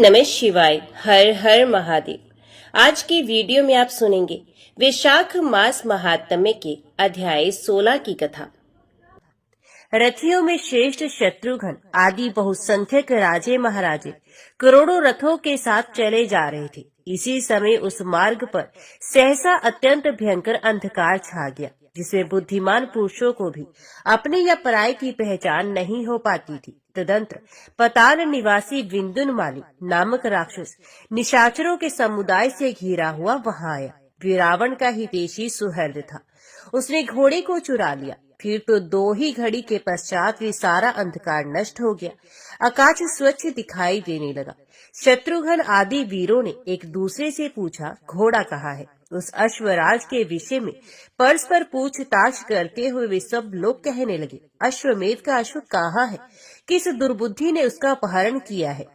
नमः शिवाय। हर हर महादेव। आज की वीडियो में आप सुनेंगे वैशाख मास महात्म्य के अध्याय 16 की कथा। रथियों में श्रेष्ठ शत्रुघ्न आदि बहुसंख्यक राजे महाराजे करोड़ों रथों के साथ चले जा रहे थे। इसी समय उस मार्ग पर सहसा अत्यंत भयंकर अंधकार छा गया, जिसमें बुद्धिमान पुरुषों को भी अपने या पराये की पहचान नहीं हो पाती थी। तदंतर पताल निवासी विंदुनमाली नामक राक्षस निशाचरों के समुदाय से घिरा हुआ वहां आया। वे रावण का हितैषी सुहृद था। उसने घोड़े को चुरा लिया। फिर तो 2 ही घड़ी के पश्चात वे सारा अंधकार नष्ट हो गया। आकाश स्वच्छ दिखाई देने लगा। शत्रुघ्न आदि वीरों ने एक दूसरे से पूछा, घोड़ा कहाँ है? उस अश्वराज के विषय में परस्पर पूछताछ करते हुए वे सब लोग कहने लगे, अश्वमेध का अश्व कहाँ है? किस दुर्बुद्धि ने उसका अपहरण किया है?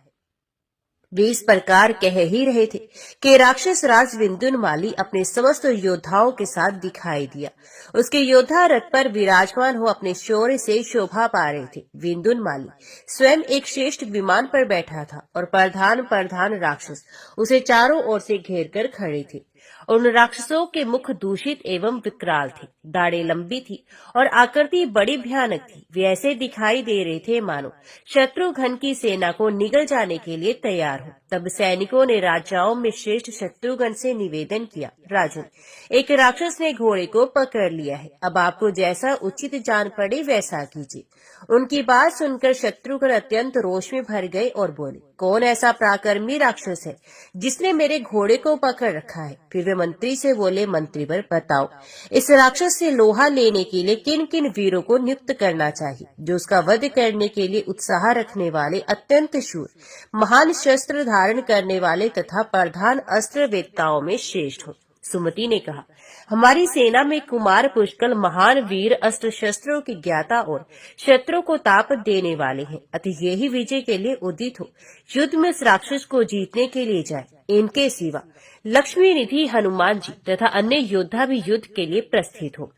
वे इस प्रकार कह ही रहे थे कि राक्षस राज विंदुनमाली अपने समस्त योद्धाओं के साथ दिखाई दिया। उसके योद्धा रथ पर विराजमान हो अपने शौर्य से शोभा पा रहे थे। विंदुनमाली स्वयं एक श्रेष्ठ विमान पर बैठा था और प्रधान राक्षस उसे चारों ओर से घेर कर खड़े थे। उन राक्षसों के मुख दूषित एवं विकराल थे, दाढ़ें लंबी थी और आकृति बड़ी भयानक थी। वे ऐसे दिखाई दे रहे थे मानो शत्रुघ्न की सेना को निगल जाने के लिए तैयार हो। तब सैनिकों ने राजाओं में श्रेष्ठ शत्रुघ्न से निवेदन किया, राजन, एक राक्षस ने घोड़े को पकड़ लिया है। अब आपको जैसा उचित जान पड़े वैसा कीजिए। उनकी बात सुनकर शत्रुघ्न अत्यंत रोष में भर गए और बोले, कौन ऐसा पराक्रमी राक्षस है जिसने मेरे घोड़े को पकड़ रखा है? फिर वे मंत्री से बोले, मंत्रीवर बताओ, इस राक्षस से लोहा लेने के लिए किन किन वीरों को नियुक्त करना चाहिए, जो उसका वध करने के लिए उत्साह रखने वाले, अत्यंत शूर, महान शस्त्र धारण करने वाले तथा प्रधान अस्त्र वेत्ताओं में श्रेष्ठ हो। सुमति ने कहा, हमारी सेना में कुमार पुष्कल महान वीर अस्त्र शस्त्रों के ज्ञाता और शत्रु को ताप देने वाले हैं, अतः यही विजय के लिए उदित हो युद्ध में इस राक्षस को जीतने के लिए जाए। इनके सिवा लक्ष्मी निधि हनुमान जी तथा अन्य योद्धा भी युद्ध के लिए प्रस्थित हो।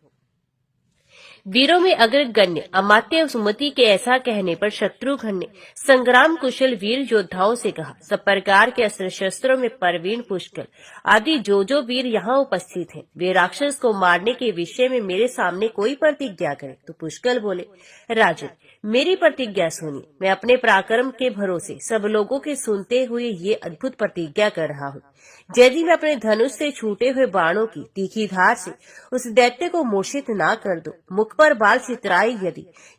वीरों में अग्रगण्य अमात्य सुमति के ऐसा कहने पर शत्रुघ्न ने संग्राम कुशल वीर योद्धाओं से कहा, सब प्रकार के अस्त्र शस्त्रों में परवीन पुष्कल आदि जो वीर यहाँ उपस्थित हैं, वे राक्षस को मारने के विषय में मेरे सामने कोई प्रतिज्ञा करें। तो पुष्कल बोले, राजन, मेरी प्रतिज्ञा सुनिए। मैं अपने पराक्रम के भरोसे सब लोगों के सुनते हुए ये अद्भुत प्रतिज्ञा कर रहा हूँ, यदि मैं अपने धनुष से छूटे हुए बाणों की तीखी धार से उस दैत्य को मूर्छित ना कर दूं, मुख पर बाल चितराई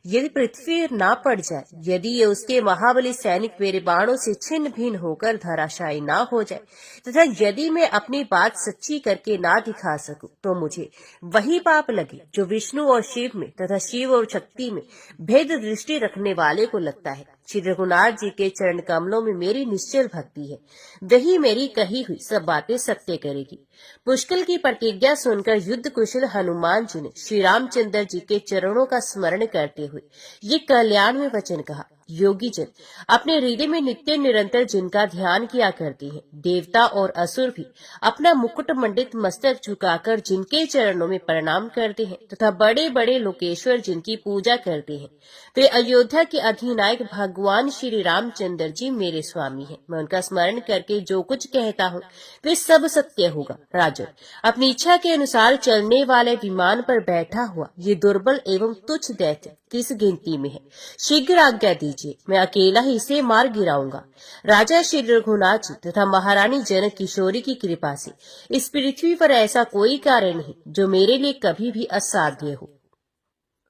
यदि पृथ्वी ना पड़ जाए, यदि ये उसके महाबली सैनिक मेरे बाणों से छिन्न भिन्न होकर धराशायी ना हो जाए, तथा यदि मैं अपनी बात सच्ची करके ना दिखा सकूं, तो मुझे वही पाप लगे जो विष्णु और शिव में तथा शिव और शक्ति में भेद दृष्टि रखने वाले को लगता है। श्री रघुनाथ जी के चरण कमलों में मेरी निश्चल भक्ति है, वही मेरी कही हुई सब बातें सत्य करेगी। पुष्कल की प्रतिज्ञा सुनकर युद्ध कुशल हनुमान जी ने श्री रामचंद्र जी के चरणों का स्मरण करते हुए ये कल्याण में वचन कहा, योगी जन अपने हृदय में नित्य निरंतर जिनका ध्यान किया करते हैं, देवता और असुर भी अपना मुकुट मंडित मस्तक झुकाकर जिनके चरणों में प्रणाम करते हैं तथा बड़े बड़े लोकेश्वर जिनकी पूजा करते हैं, वे अयोध्या के अधिनायक भगवान श्री रामचंद्र जी मेरे स्वामी हैं। मैं उनका स्मरण करके जो कुछ कहता हूँ वे सब सत्य होगा। राजन, अपनी इच्छा के अनुसार चलने वाले विमान पर बैठा हुआ ये दुर्बल एवं तुच्छ दैत्य किस गिनती में है? शीघ्र आज्ञा दीजिए, मैं अकेला ही इसे मार गिराऊंगा। राजा श्री रघुनाथ जी तथा महारानी जनक किशोरी की कृपा से इस पृथ्वी पर ऐसा कोई कार्य नहीं जो मेरे लिए कभी भी असाध्य हो।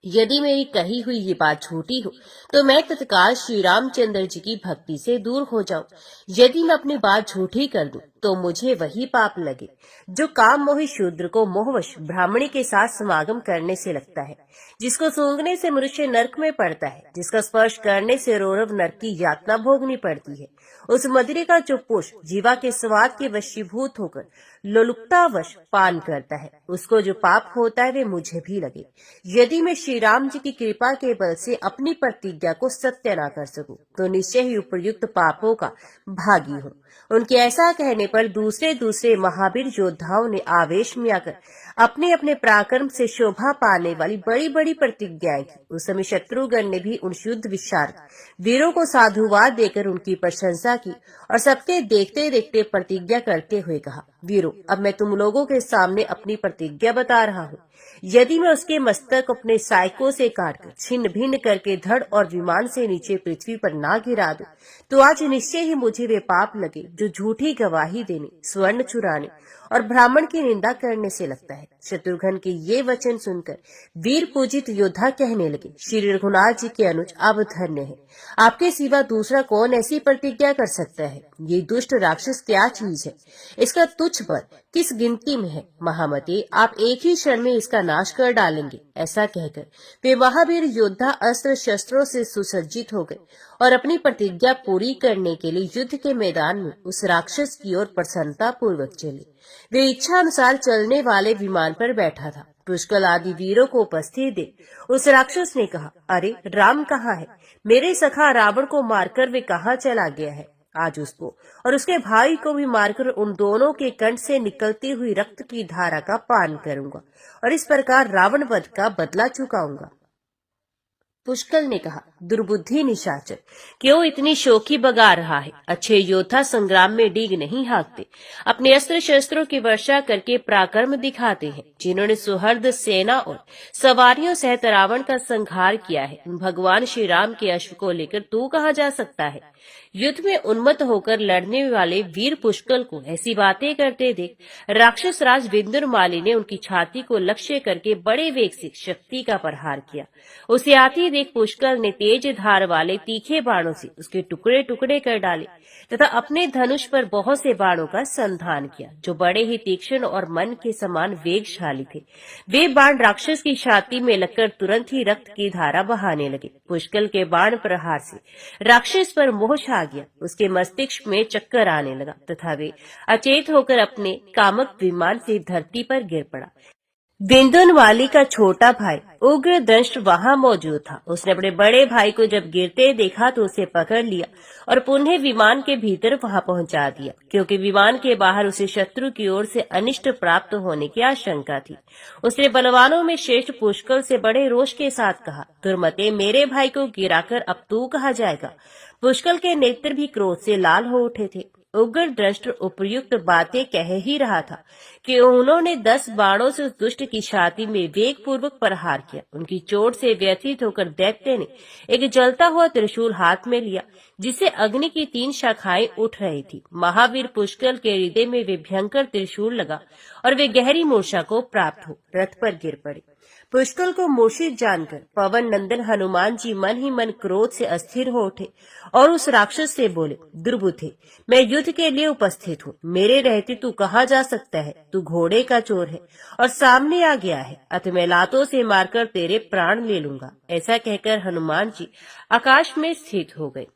यदि मेरी कही हुई ये बात झूठी हो तो मैं तत्काल श्री रामचंद्र जी की भक्ति से दूर हो जाऊं। यदि मैं अपनी बात झूठी कर दूं तो मुझे वही पाप लगे जो काम मोही शूद्र को मोहवश ब्राह्मणी के साथ समागम करने से लगता है, जिसको सूंघने से मनुष्य नरक में पड़ता है, जिसका स्पर्श करने से रौरव नरक की यातना भोगनी पड़ती है, उस मदिरे का जो पुष्प जीवा के स्वाद के वशीभूत होकर लोलुपतावश पान करता है, उसको जो पाप होता है वे मुझे भी लगे। यदि मैं श्री राम जी की कृपा के बल से अपनी प्रतिज्ञा को सत्य न कर सकूं, तो निश्चय ही उपयुक्त पापों का भागी हूँ। उनके ऐसा कहने पर दूसरे महावीर योद्धाओं ने आवेश में आकर अपने अपने पराक्रम से शोभा पाने वाली बड़ी बड़ी प्रतिज्ञाएं की। उस समय शत्रुघ्न ने भी उन युद्ध विशारद वीरों को साधुवाद देकर उनकी प्रशंसा की और सबके देखते देखते प्रतिज्ञा करते हुए कहा, वीरों, अब मैं तुम लोगों के सामने अपनी प्रतिज्ञा बता रहा हूँ। यदि मैं उसके मस्तक अपने सायकों से काटकर छिन्न भिन्न करके धड़ और विमान से नीचे पृथ्वी पर ना गिरा दूं, तो आज निश्चय ही मुझे वे पाप लगे जो झूठी गवाही देने, स्वर्ण चुराने और ब्राह्मण की निंदा करने से लगता है। शत्रुघ्न के ये वचन सुनकर वीर पूजित योद्धा कहने लगे, श्री रघुनाथ जी के अनुज आप धन्य हैं। आपके सिवा दूसरा कौन ऐसी प्रतिज्ञा कर सकता है? ये दुष्ट राक्षस क्या चीज है? इसका तुच्छ बल किस गिनती में है? महामते, आप एक ही क्षण में इसका नाश कर डालेंगे। ऐसा कहकर वे महावीर योद्धा अस्त्र शस्त्रों से सुसज्जित हो गए और अपनी प्रतिज्ञा पूरी करने के लिए युद्ध के मैदान में उस राक्षस की ओर प्रसन्नता पूर्वक चले। वे इच्छा अनुसार चलने वाले विमान पर बैठा था। पुष्कल आदि वीरों को उपस्थित देख उस राक्षस ने कहा, अरे राम कहाँ है? मेरे सखा रावण को मारकर वे कहाँ चला गया है? आज उसको और उसके भाई को भी मारकर उन दोनों के कंठ से निकलती हुई रक्त की धारा का पान करूंगा और इस प्रकार रावण वध का बदला चुकाऊंगा। पुष्कल ने कहा, दुर्बुद्धि निशाचर, क्यों इतनी शोखी बगा रहा है? अच्छे योद्धा संग्राम में डीग नहीं हाँकते, अपने अस्त्र शस्त्रों की वर्षा करके पराक्रम दिखाते हैं। जिन्होंने सुहृद सेना और सवारियों सहित रावण का संहार किया है, भगवान श्री राम के अश्व को लेकर तू कहाँ जा सकता है? युद्ध में उन्मत्त होकर लड़ने वाले वीर पुष्कल को ऐसी बातें करते देख राक्षस राज विंदुरमाली ने उनकी छाती को लक्ष्य करके बड़े वेग से शक्ति का प्रहार किया। उसे आती देख पुष्कल ने तेज धार वाले तीखे बाणों से उसके टुकड़े टुकड़े कर डाले तथा अपने धनुष पर बहुत से बाणों का संधान किया, जो बड़े ही तीक्ष्ण और मन के समान वेगशाली थे। वे बाण राक्षस की छाती में लगकर तुरंत ही रक्त की धारा बहाने लगे। पुष्कल के बाण प्रहार से राक्षस पर मोह छा गया, उसके मस्तिष्क में चक्कर आने लगा तथा वे अचेत होकर अपने कामक विमान से धरती पर गिर पड़ा। विंदुरमाली का छोटा भाई उग्रदंष्ट वहां मौजूद था। उसने अपने बड़े भाई को जब गिरते देखा तो उसे पकड़ लिया और पुनः विमान के भीतर वहां पहुंचा दिया, क्योंकि विमान के बाहर उसे शत्रु की ओर से अनिष्ट प्राप्त होने की आशंका थी। उसने बलवानों में श्रेष्ठ पुष्कल से बड़े रोष के साथ कहा, दुर्मते, मेरे भाई को गिराकर अब तू कहाँ जाएगा? पुष्कल के नेत्र भी क्रोध से लाल हो उठे थे। उग्र दृष्ट उपयुक्त बातें कह ही रहा था कि उन्होंने 10 बाणों से उस दुष्ट की छाती में वेग पूर्वक प्रहार किया। उनकी चोट से व्यथित होकर दैत्य ने एक जलता हुआ त्रिशूल हाथ में लिया, जिसे अग्नि की 3 शाखाएं उठ रही थी। महावीर पुष्कल के हृदय में वे भयंकर त्रिशूल लगा और वे गहरी मूर्छा को प्राप्त हो रथ पर गिर पड़े। पुष्कल को मूर्छित जानकर पवन नंदन हनुमान जी मन ही मन क्रोध से अस्थिर हो उठे और उस राक्षस से बोले, दुर्बुद्धे, मैं युद्ध के लिए उपस्थित हूँ, मेरे रहते तू कहाँ जा सकता है? तू घोड़े का चोर है और सामने आ गया है, अतः मैं लातों से मारकर तेरे प्राण ले लूंगा। ऐसा कहकर हनुमान जी आकाश में स्थित हो गए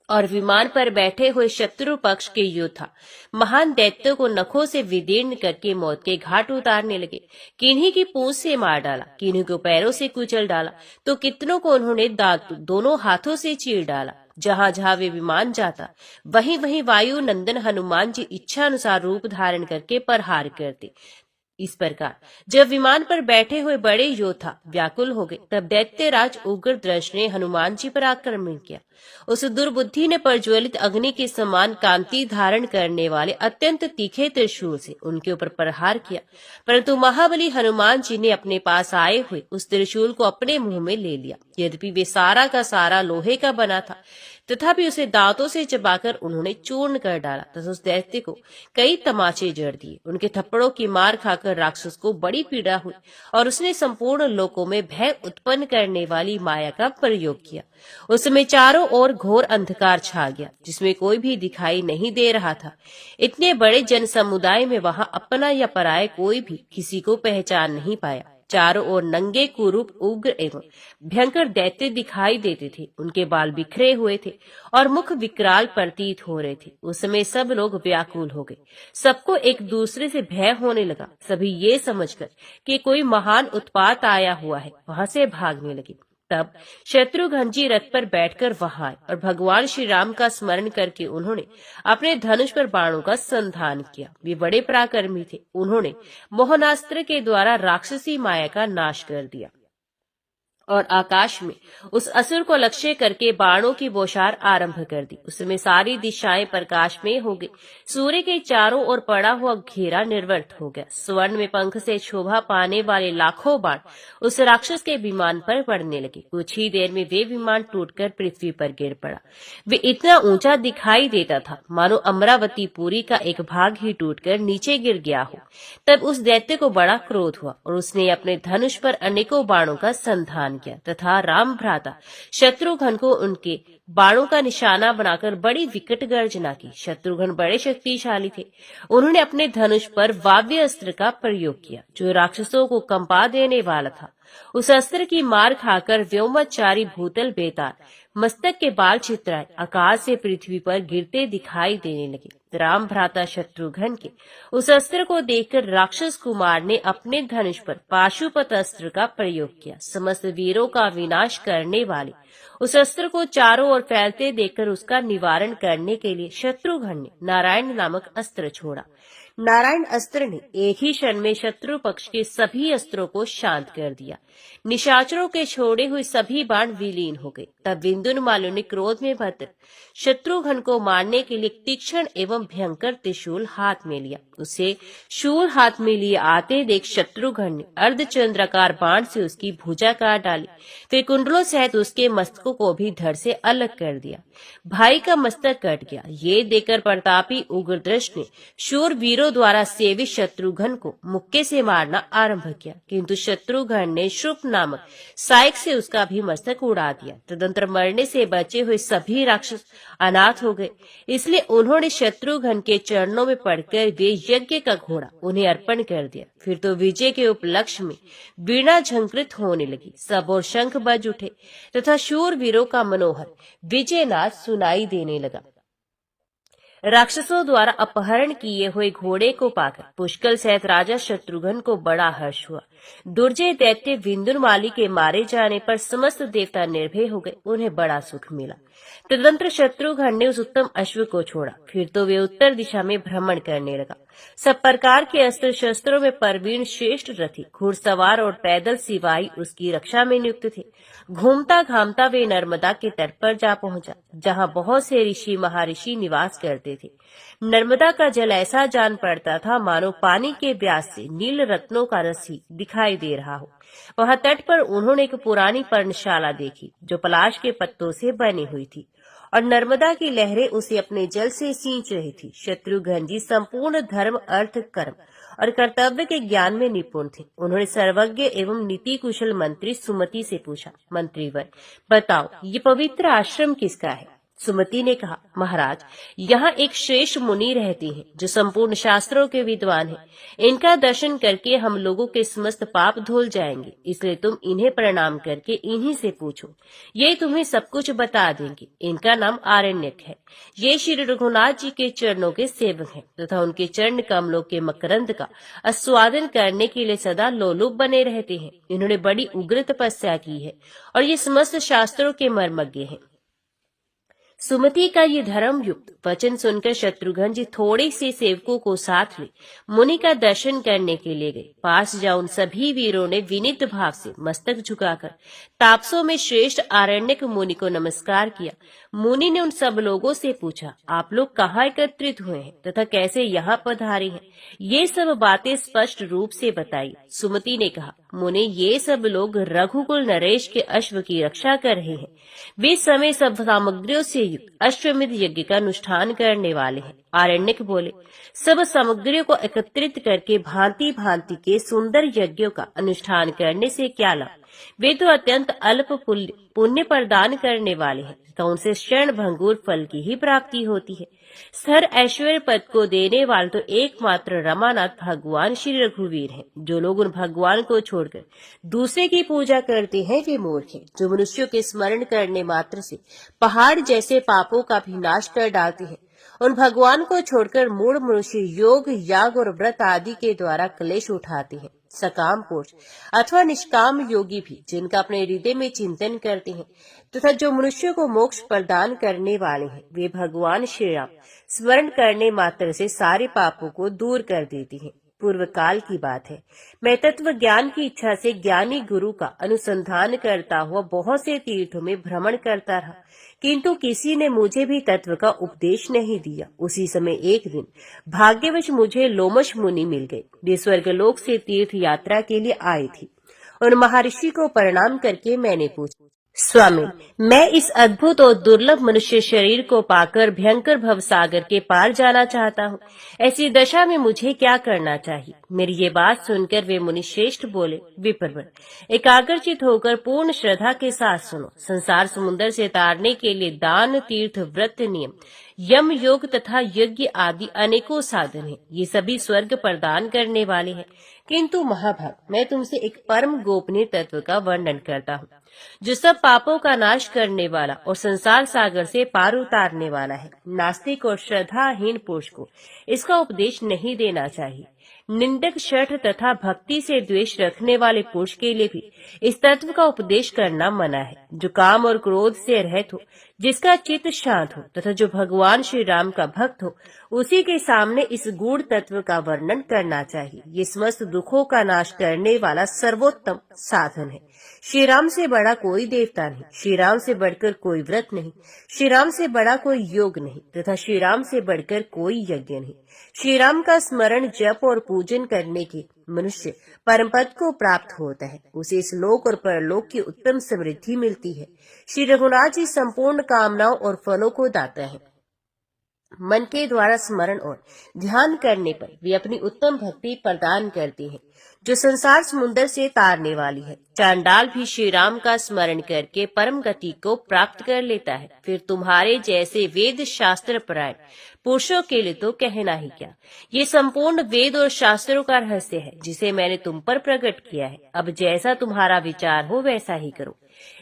और विमान पर बैठे हुए शत्रु पक्ष के योद्धा महान दैत्यों को नखों से विदीर्ण करके मौत के घाट उतारने लगे। किन्हीं की पूंछ से मार डाला, किन्हीं को पैरों से कुचल डाला, तो कितनों को उन्होंने दोनों हाथों से चीर डाला। जहां जहां वे विमान जाता वहीं वहीं वायु नंदन हनुमान जी इच्छा अनुसार रूप धारण करके प्रहार करते। इस प्रकार जब विमान पर बैठे हुए बड़े योद्धा व्याकुल हो गए, तब दैत्यराज उग्रदंष्ट ने हनुमान जी पर आक्रमण किया। उस दुर्बुद्धि ने प्रज्वलित अग्नि के समान कांति धारण करने वाले अत्यंत तीखे त्रिशूल से उनके ऊपर प्रहार किया, परंतु महाबली हनुमान जी ने अपने पास आए हुए उस त्रिशूल को अपने मुंह में ले लिया। यद्यपि वे सारा का सारा लोहे का बना था, तथापि उसे दांतों से चबाकर उन्होंने चूर्ण कर डाला तथा उस दैत्य को कई तमाचे जड़ दिए। उनके थप्पड़ों की मार खाकर राक्षस को बड़ी पीड़ा हुई और उसने संपूर्ण लोकों में भय उत्पन्न करने वाली माया का प्रयोग किया। उस समय चारों ओर घोर अंधकार छा गया, जिसमें कोई भी दिखाई नहीं दे रहा था। इतने बड़े जन समुदाय में वहां अपना या पराया कोई भी किसी को पहचान नहीं पाया। चारों ओर नंगे कुरूप उग्र एवं भयंकर दैत्य दिखाई देते थे। उनके बाल बिखरे हुए थे और मुख विकराल प्रतीत हो रहे थे। उस समय सब लोग व्याकुल हो गए। सबको एक दूसरे से भय होने लगा। सभी ये समझकर कि कोई महान उत्पात आया हुआ है, वहां से भागने लगे। तब शत्रुघ्न जी रथ पर बैठकर वहां आए और भगवान श्री राम का स्मरण करके उन्होंने अपने धनुष पर बाणों का संधान किया। वे बड़े पराक्रमी थे। उन्होंने मोहनास्त्र के द्वारा राक्षसी माया का नाश कर दिया और आकाश में उस असुर को लक्ष्य करके बाणों की बौछार आरंभ कर दी। उसमें सारी दिशाएं प्रकाश में हो गई। सूर्य के चारों ओर पड़ा हुआ घेरा निर्वर्त हो गया। स्वर्ण में पंख से शोभा पाने वाले लाखों बाण उस राक्षस के विमान पर पड़ने लगे। कुछ ही देर में वे विमान टूटकर पृथ्वी पर गिर पड़ा। वे इतना ऊंचा दिखाई देता था मानो अमरावती पुरी का एक भाग ही टूटकर नीचे गिर गया हो। तब उस दैत्य को बड़ा क्रोध हुआ और उसने अपने धनुष पर अनेकों बाणों का संधान किया तथा राम भ्राता शत्रुघ्न को उनके बाणों का निशाना बनाकर बड़ी विकट गर्जना की। शत्रुघ्न बड़े शक्तिशाली थे। उन्होंने अपने धनुष पर वाव्य अस्त्र का प्रयोग किया जो राक्षसों को कंपा देने वाला था। उस अस्त्र की मार खाकर व्योमचारी भूतल बेताल मस्तक के बाल छितराए आकाश से पृथ्वी पर गिरते दिखाई देने लगे। राम भ्राता शत्रुघ्न के उस अस्त्र को देखकर राक्षस कुमार ने अपने धनुष पर पाशुपत अस्त्र का प्रयोग किया। समस्त वीरों का विनाश करने वाले उस अस्त्र को चारों ओर फैलते देखकर उसका निवारण करने के लिए शत्रुघ्न ने नारायण नामक अस्त्र छोड़ा। नारायण अस्त्र ने एक ही क्षण में शत्रु पक्ष के सभी अस्त्रों को शांत कर दिया। निशाचरों के छोड़े हुए सभी बाण विलीन हो गए। तब विंदुनमाल्यों ने क्रोध में भरकर शत्रुघ्न को मारने के लिए तीक्ष्ण एवं भयंकर त्रिशूल हाथ में लिया। उसे शूल हाथ में लिए आते देख शत्रुघ्न ने अर्धचंद्राकार बाण से उसकी भुजा काट डाली। फिर कुंडलों सहित उसके मस्तकों को भी धड़ से अलग कर दिया। भाई का मस्तक कट गया। ये देखकर प्रतापी उग्रदृष्ट ने शूर वीरों द्वारा सेवित शत्रुघ्न को मुक्के से मारना आरंभ किया, किंतु शत्रुघ्न ने शुभ नामक साइक से उसका भी मस्तक उड़ा दिया। तदंतर मरने से बचे हुए सभी राक्षस अनाथ हो गए। इसलिए उन्होंने शत्रुघ्न के चरणों में पड़कर वे यज्ञ का घोड़ा उन्हें अर्पण कर दिया। फिर तो विजय के उपलक्ष्य में वीणा झंकृत होने लगी। सब और शंख बज उठे तथा शूर वीरों का मनोहर विजय नाद सुनाई देने लगा। राक्षसों द्वारा अपहरण किए हुए घोड़े को पाकर पुष्कल सहित राजा शत्रुघ्न को बड़ा हर्ष हुआ। दुर्जय दैत्य विंदुरमाली के मारे जाने पर समस्त देवता निर्भय हो गए। उन्हें बड़ा सुख मिला। तदंतर शत्रुघ्न ने उस उत्तम अश्व को छोड़ा। फिर तो वे उत्तर दिशा में भ्रमण करने लगा। सब प्रकार के अस्त्र शस्त्रों में परवीन श्रेष्ठ रथी, घुड़सवार और पैदल सिपाही उसकी रक्षा में नियुक्त थे। घूमता घामता वे नर्मदा के तट पर जा पहुंचा, जहां बहुत से ऋषि महर्षि निवास करते थे। नर्मदा का जल ऐसा जान पड़ता था मानो पानी के ब्यास से नील रत्नों का रस ही दिखाई दे रहा हो। वहां तट पर उन्होंने एक पुरानी पर्णशाला देखी जो पलाश के पत्तों से बनी हुई थी और नर्मदा की लहरें उसे अपने जल से सींच रही थी। शत्रुघ्न जी संपूर्ण धर्म, अर्थ, कर्म और कर्तव्य के ज्ञान में निपुण थे। उन्होंने सर्वज्ञ एवं नीति कुशल मंत्री सुमति से पूछा, मंत्रीवर बताओ ये पवित्र आश्रम किसका है? सुमति ने कहा, महाराज यहाँ एक श्रेष्ठ मुनि रहते हैं जो संपूर्ण शास्त्रों के विद्वान हैं। इनका दर्शन करके हम लोगों के समस्त पाप धुल जाएंगे, इसलिए तुम इन्हें प्रणाम करके इन्हीं से पूछो, ये तुम्हें सब कुछ बता देंगे। इनका नाम आरण्यक है। ये श्री रघुनाथ जी के चरणों के सेवक हैं तथा उनके चरण कमलों के मकरंद का आस्वादन करने के लिए सदा लोलुप बने रहते हैं। इन्होंने बड़ी उग्र तपस्या की है और ये समस्त शास्त्रों के मर्मज्ञ हैं। सुमति का ये धर्म युक्त वचन सुनकर शत्रुघ्न जी थोड़े से सेवकों को साथ ले मुनि का दर्शन करने के लिए गए। पास जा उन सभी वीरों ने विनीत भाव से मस्तक झुकाकर तापसों में श्रेष्ठ आरण्यक मुनि को नमस्कार किया। मुनि ने उन सब लोगों से पूछा, आप लोग कहाँ एकत्रित हुए हैं तथा कैसे यहाँ पधारे हैं? ये सब बातें स्पष्ट रूप से बताई। सुमति ने कहा, मुनि ये सब लोग रघुकुल नरेश के अश्व की रक्षा कर रहे हैं। वे समय सब सामग्रियों से युक्त अश्वमेध यज्ञ का अनुष्ठान करने वाले हैं। आरण्यक बोले, सब सामग्रियों को एकत्रित करके भांति भांति के सुंदर यज्ञों का अनुष्ठान करने से क्या लाभ? वे तो अत्यंत अल्प पुण्य प्रदान करने वाले हैं तथा उनसे क्षण भंगुर फल की ही प्राप्ति होती है। स्थिर ऐश्वर्य पद को देने वाले तो एकमात्र रमानाथ भगवान श्री रघुवीर हैं। जो लोग उन भगवान को छोड़कर दूसरे की पूजा करते हैं वे मूर्ख हैं। जो मनुष्यों के स्मरण करने मात्र से पहाड़ जैसे पापों का भी नाश कर डालते हैं, उन भगवान को छोड़कर मूढ़ मनुष्य योग, याग और व्रत आदि के द्वारा क्लेश उठाते हैं। सकाम पुरुष अथवा निष्काम योगी भी जिनका अपने हृदय में चिंतन करते हैं तथा जो मनुष्यों को मोक्ष प्रदान करने वाले हैं, वे भगवान श्री राम स्मरण करने मात्र से सारे पापों को दूर कर देते हैं। पूर्व काल की बात है, मैं तत्व ज्ञान की इच्छा से ज्ञानी गुरु का अनुसंधान करता हुआ बहुत से तीर्थों में भ्रमण करता रहा, किंतु किसी ने मुझे भी तत्व का उपदेश नहीं दिया। उसी समय एक दिन भाग्यवश मुझे लोमश मुनि मिल गए। वे स्वर्गलोक से तीर्थ यात्रा के लिए आए थे। उन महर्षि को प्रणाम करके मैंने पूछा, स्वामी, मैं इस अद्भुत और दुर्लभ मनुष्य शरीर को पाकर भयंकर भवसागर के पार जाना चाहता हूँ। ऐसी दशा में मुझे क्या करना चाहिए? मेरी ये बात सुनकर वे मुनि श्रेष्ठ बोले, विप्रवर, एकाग्रचित होकर पूर्ण श्रद्धा के साथ सुनो। संसार समुद्र से तारने के लिए दान, तीर्थ, व्रत, नियम, यम, योग तथा यज्ञ आदि अनेकों साधन हैं। ये सभी स्वर्ग प्रदान करने वाले हैं, किंतु महाभाग, मैं तुमसे एक परम गोपनीय तत्व का वर्णन करता हूँ, जो सब पापों का नाश करने वाला और संसार सागर से पार उतारने वाला है। नास्तिक और श्रद्धाहीन पुरुष को इसका उपदेश नहीं देना चाहिए। निंदक, शठ तथा भक्ति से द्वेष रखने वाले पुरुष के लिए भी इस तत्व का उपदेश करना मना है। जो काम और क्रोध से रहित हो, जिसका चित्त शांत हो तथा जो भगवान श्री राम का भक्त हो, उसी के सामने इस गूढ़ तत्व का वर्णन करना चाहिए। ये समस्त दुखों का नाश करने वाला सर्वोत्तम साधन है। श्री राम से बड़ा कोई देवता नहीं, श्री राम से बढ़कर कोई व्रत नहीं, श्री राम से बड़ा कोई योग नहीं तथा श्री राम से बढ़कर कोई यज्ञ नहीं। श्री राम का स्मरण, जप और पूजन करने के मनुष्य परम पद को प्राप्त होता है। उसे इस लोक और परलोक की उत्तम समृद्धि मिलती है। श्री रघुनाथ जी संपूर्ण कामनाओं और फलों को दाता है। मन के द्वारा स्मरण और ध्यान करने पर वे अपनी उत्तम भक्ति प्रदान करते हैं, जो संसार समुद्र से तारने वाली है। चांडाल भी श्री राम का स्मरण करके परम गति को प्राप्त कर लेता है। फिर तुम्हारे जैसे वेद शास्त्र परायण पुरुषों के लिए तो कहना ही क्या। ये संपूर्ण वेद और शास्त्रों का रहस्य है, जिसे मैंने तुम पर प्रकट किया है। अब जैसा तुम्हारा विचार हो वैसा ही करो।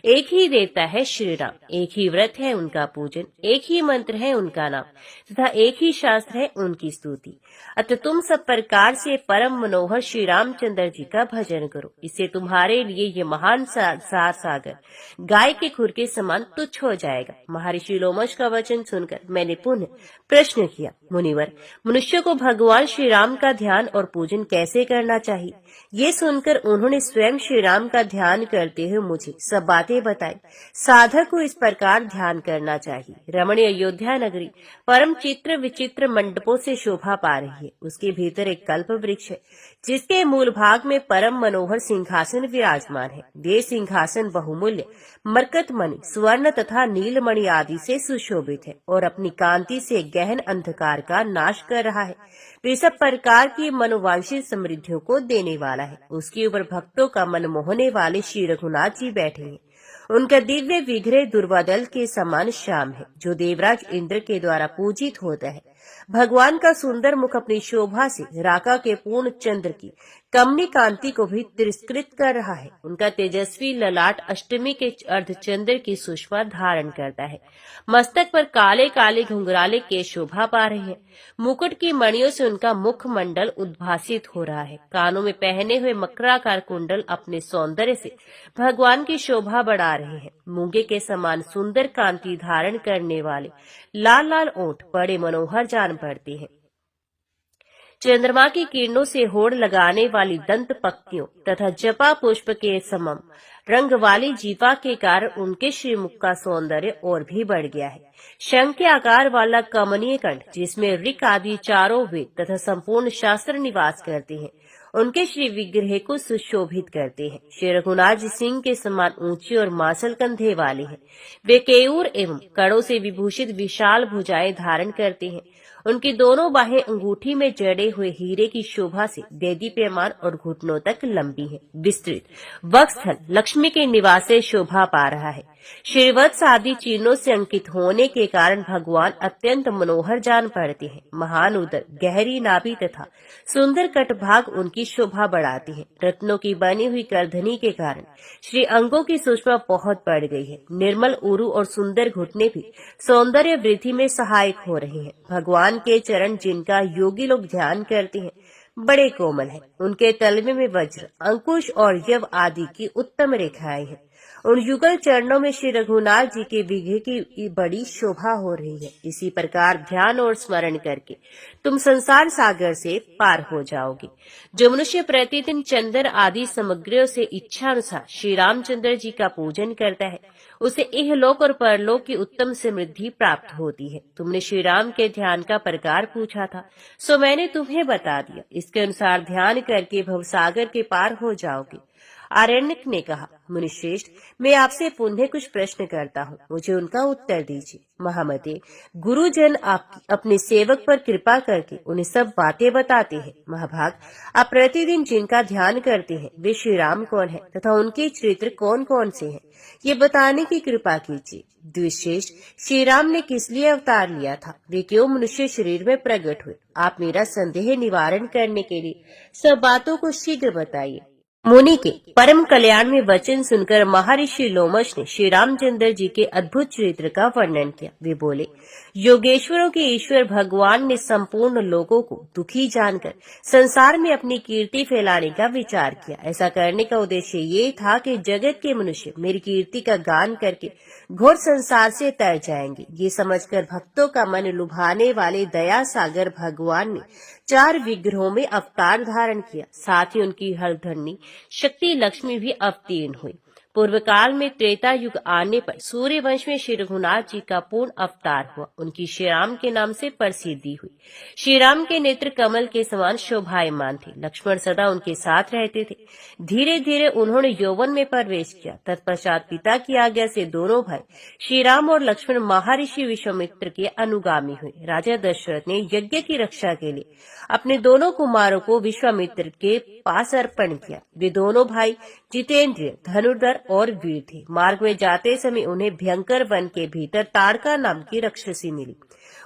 एक ही देवता है श्री राम, एक ही व्रत है उनका पूजन, एक ही मंत्र है उनका नाम तथा एक ही शास्त्र है उनकी स्तुति। अतः तुम सब प्रकार से परम मनोहर श्री रामचंद्र जी का भजन करो। इससे तुम्हारे लिए ये महान संसार सागर गाय के खुर के समान तुच्छ हो जाएगा। महर्षि लोमश का वचन सुनकर मैंने पुनः प्रश्न किया, मुनिवर, मनुष्य को भगवान श्री राम का ध्यान और पूजन कैसे करना चाहिए? ये सुनकर उन्होंने स्वयं श्री राम का ध्यान करते हुए मुझे सब बातें बताई। साधक को इस प्रकार ध्यान करना चाहिए। रमणीय अयोध्या नगरी परम चित्र विचित्र मंडपों से शोभा पा रही है। उसके भीतर एक कल्प वृक्ष है, जिसके मूल भाग में परम मनोहर सिंहासन विराजमान है। वे सिंहासन बहुमूल्य मरकत मणि, स्वर्ण तथा नीलमणि आदि से सुशोभित है और अपनी कांति से गहन अंधकार का नाश कर रहा है। वे सब प्रकार की मनोवांछित समृद्धियों को देने वाला है। उसके ऊपर भक्तों का मन मोहने वाले श्री रघुनाथ जी बैठे हैं। उनका दिव्य विग्रह दुर्वादल के समान श्याम है, जो देवराज इंद्र के द्वारा पूजित होता है। भगवान का सुंदर मुख अपनी शोभा से राका के पूर्ण चंद्र की कमनी कांति को भी तिरस्कृत कर रहा है। उनका तेजस्वी ललाट अष्टमी के अर्धचंद्र की सुषमा धारण करता है। मस्तक पर काले काले घुंघराले केश शोभा पा रहे हैं। मुकुट की मणियों से उनका मुख मंडल उद्भासित हो रहा है। कानों में पहने हुए मकराकार कुंडल अपने सौंदर्य से भगवान की शोभा बढ़ा रहे हैं। मूंगे के समान सुंदर कांति धारण करने वाले लाल लाल ओंठ बड़े मनोहर जान पड़ते हैं। चंद्रमा की किरणों से होड़ लगाने वाली दंत पक्तियों तथा जपा पुष्प के समम रंग वाली जीवा के कारण उनके श्रीमुख का सौंदर्य और भी बढ़ गया है। शंख के आकार वाला कमनीय कंठ, जिसमें ऋक आदि चारों वेद तथा संपूर्ण शास्त्र निवास करते हैं, उनके श्री विग्रह को सुशोभित करते हैं। श्री रघुनाथ जी सिंह के समान ऊंची और मासल कंधे वाले हैं। वे केयूर एवं कड़ों से विभूषित विशाल भुजाएं धारण करते हैं। उनकी दोनों बाहें अंगूठी में जड़े हुए हीरे की शोभा से देदीप्यमान और घुटनों तक लंबी है। विस्तृत वक्षस्थल लक्ष्मी के निवास से शोभा पा रहा है। श्रीवत्स आदि चिन्हों से अंकित होने के कारण भगवान अत्यंत मनोहर जान पड़ते हैं। महान उदर, गहरी नाभि तथा सुंदर कटभाग उनकी शोभा बढ़ाती है। रत्नों की बनी हुई करधनी के कारण श्री अंगों की सूक्ष्मता बहुत बढ़ गई है। निर्मल उरु और सुंदर घुटने भी सौंदर्य वृद्धि में सहायक हो रहे हैं। भगवान के चरण जिनका योगी लोग ध्यान करते हैं बड़े कोमल है। उनके तलवे में वज्र, अंकुश और यव आदि की उत्तम रेखाएं हैं। उन युगल चरणों में श्री रघुनाथ जी के विग्रह की बड़ी शोभा हो रही है। इसी प्रकार ध्यान और स्मरण करके तुम संसार सागर से पार हो जाओगे। जो मनुष्य प्रतिदिन चंदन आदि सामग्रियों से इच्छा अनुसार श्री रामचंद्र जी का पूजन करता है, उसे इहलोक और परलोक की उत्तम समृद्धि प्राप्त होती है। तुमने श्री राम के ध्यान का प्रकार पूछा था, सो मैंने तुम्हें बता दिया। इसके अनुसार ध्यान करके भवसागर के पार हो जाओगे। आरण्यक ने कहा, मुनिश्रेष्ठ, मैं आपसे पुनः कुछ प्रश्न करता हूँ, मुझे उनका उत्तर दीजिए। महामते, गुरुजन अपने सेवक पर कृपा करके उन्हें सब बातें बताते हैं। महाभाग, आप प्रतिदिन जिनका ध्यान करते हैं वे श्री राम कौन है तथा उनके चरित्र कौन कौन से हैं, ये बताने की कृपा कीजिए। द्विश्रेष्ठ, श्री राम ने किस लिए अवतार लिया था, वे क्यों मनुष्य शरीर में प्रकट हुए, आप मेरा संदेह निवारण करने के लिए सब बातों को शीघ्र बताइए। मुनि के परम कल्याण में वचन सुनकर महर्षि लोमश ने श्री रामचंद्र जी के अद्भुत चरित्र का वर्णन किया। वे बोले, योगेश्वरों के ईश्वर भगवान ने संपूर्ण लोगों को दुखी जानकर संसार में अपनी कीर्ति फैलाने का विचार किया। ऐसा करने का उद्देश्य ये था कि जगत के मनुष्य मेरी कीर्ति का गान करके घोर संसार से तर जाएंगे। ये समझकर भक्तों का मन लुभाने वाले दया सागर भगवान ने 4 विग्रहों में अवतार धारण किया। साथ ही उनकी हरधरणी शक्ति लक्ष्मी भी अवतीर्ण हुई। पूर्व काल में त्रेता युग आने पर सूर्य वंश में श्री रघुनाथ जी का पूर्ण अवतार हुआ। उनकी श्री राम के नाम से प्रसिद्धि हुई। श्री राम के नेत्र कमल के समान शोभायमान थे। लक्ष्मण सदा उनके साथ रहते थे। धीरे धीरे उन्होंने यौवन में प्रवेश किया। तत्पश्चात पिता की आज्ञा से दोनों भाई श्री राम और लक्ष्मण महर्षि विश्वामित्र के अनुगामी हुए। राजा दशरथ ने यज्ञ की रक्षा के लिए अपने दोनों कुमारों को विश्वामित्र के पास अर्पण किया। वे दोनों भाई जितेंद्रिय, धनुर्धर और वीर थे। मार्ग में जाते समय उन्हें भयंकर वन के भीतर ताड़का नाम की राक्षसी मिली।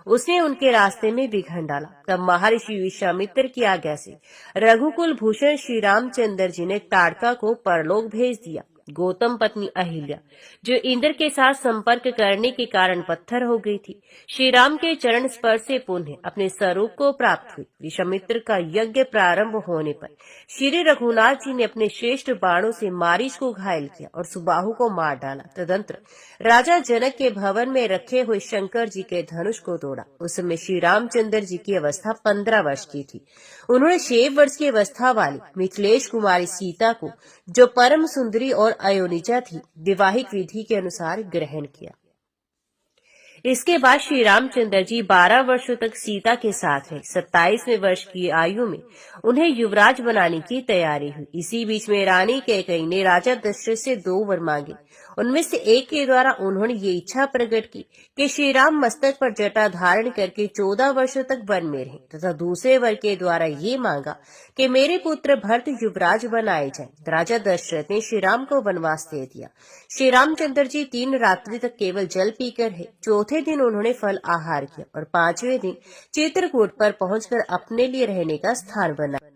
उसने उनके रास्ते में विघ्न डाला। तब महर्षि विश्वामित्र की आज्ञा से रघुकुल भूषण श्री रामचंद्र जी ने ताड़का को परलोक भेज दिया। गौतम पत्नी अहिल्या, जो इंद्र के साथ संपर्क करने के कारण पत्थर हो गई थी, श्री राम के चरण स्पर्श से पुनः अपने स्वरूप को प्राप्त हुई। विश्वामित्र का यज्ञ प्रारंभ होने पर श्री रघुनाथ जी ने अपने श्रेष्ठ बाणों से मारीच को घायल किया और सुबाहु को मार डाला। तदंतर राजा जनक के भवन में रखे हुए शंकर जी के धनुष को तोड़ा। उस समय श्री रामचंद्र जी की अवस्था 15 वर्ष की थी। उन्होंने 6 वर्ष की अवस्था वाली मिथिलेश कुमारी सीता को, जो परम सुंदरी और अयोनिजा थी, विवाहिक विधि के अनुसार ग्रहण किया। इसके बाद श्री रामचंद्र जी 12 वर्षों तक सीता के साथ रहे। 27वें वर्ष की आयु में उन्हें युवराज बनाने की तैयारी हुई। इसी बीच में रानी कैकेयी ने राजा दशरथ से 2 वर मांगे। उनमें से एक के द्वारा उन्होंने ये इच्छा प्रकट की कि श्री राम मस्तक पर जटा धारण करके 14 वर्षों तक वन में रहे, तथा दूसरे वर के द्वारा ये मांगा कि मेरे पुत्र भरत युवराज बनाए जाएं। राजा दशरथ ने श्री राम को वनवास दे दिया। श्री रामचंद्र जी 3 रात्रि तक केवल जल पीकर रहे। चौथे दिन उन्होंने फल आहार किया और 5वें दिन चित्रकूट पर पहुंचकर अपने लिए रहने का स्थान बनाया।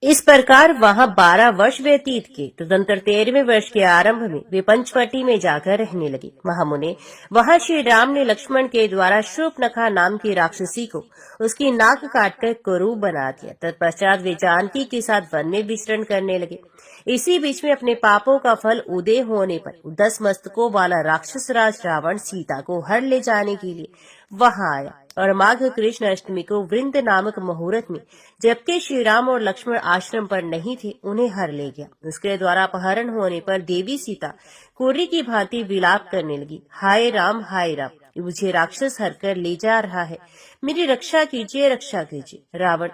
इस प्रकार वहां 12 वर्ष व्यतीत किए। तदंतर 13वें वर्ष के आरंभ में वे पंचवटी में जाकर रहने लगे। महामुने, वहां श्री राम ने लक्ष्मण के द्वारा शूर्पणखा नाम की राक्षसी को उसकी नाक काटकर कुरूप बना दिया। तत्पश्चात वे जानकी के साथ वन में विचरण करने लगे। इसी बीच में अपने पापों का फल उदय होने पर 10 मस्तकों वाला राक्षस राज रावण सीता को हर ले जाने के लिए वहां आया और माघ कृष्ण अष्टमी को वृंद नामक मुहूर्त में, जबकि श्री राम और लक्ष्मण आश्रम पर नहीं थे, उन्हें हर ले गया। उसके द्वारा अपहरण होने पर देवी सीता कुर्री की भांति विलाप करने लगी, हाय राम मुझे राक्षस हरकर ले जा रहा है, मेरी रक्षा कीजिए, रक्षा कीजिए। रावण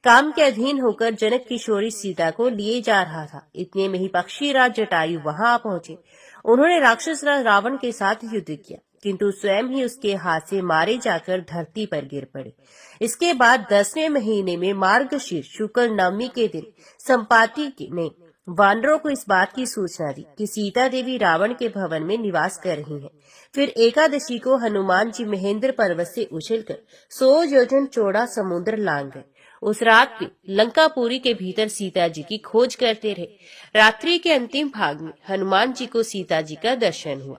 काम के अधीन होकर जनक किशोरी सीता को लिए जा रहा था। इतने में ही पक्षीराज जटायु वहां पहुंचे। उन्होंने राक्षस राज रावण के साथ युद्ध किया, किंतु स्वयं ही उसके हाथ से मारे जाकर धरती पर गिर पड़े। इसके बाद 10वें महीने में मार्गशीर्ष शुक्ल नवमी के दिन संपाति ने वानरों को इस बात की सूचना दी कि सीता देवी रावण के भवन में निवास कर रही हैं। फिर एकादशी को हनुमान जी महेंद्र पर्वत से उछलकर 100 योजन चौड़ा समुद्र लांग गए। उस रात भी लंकापुरी के भीतर सीता जी की खोज करते रहे। रात्रि के अंतिम भाग में हनुमान जी को सीता जी का दर्शन हुआ।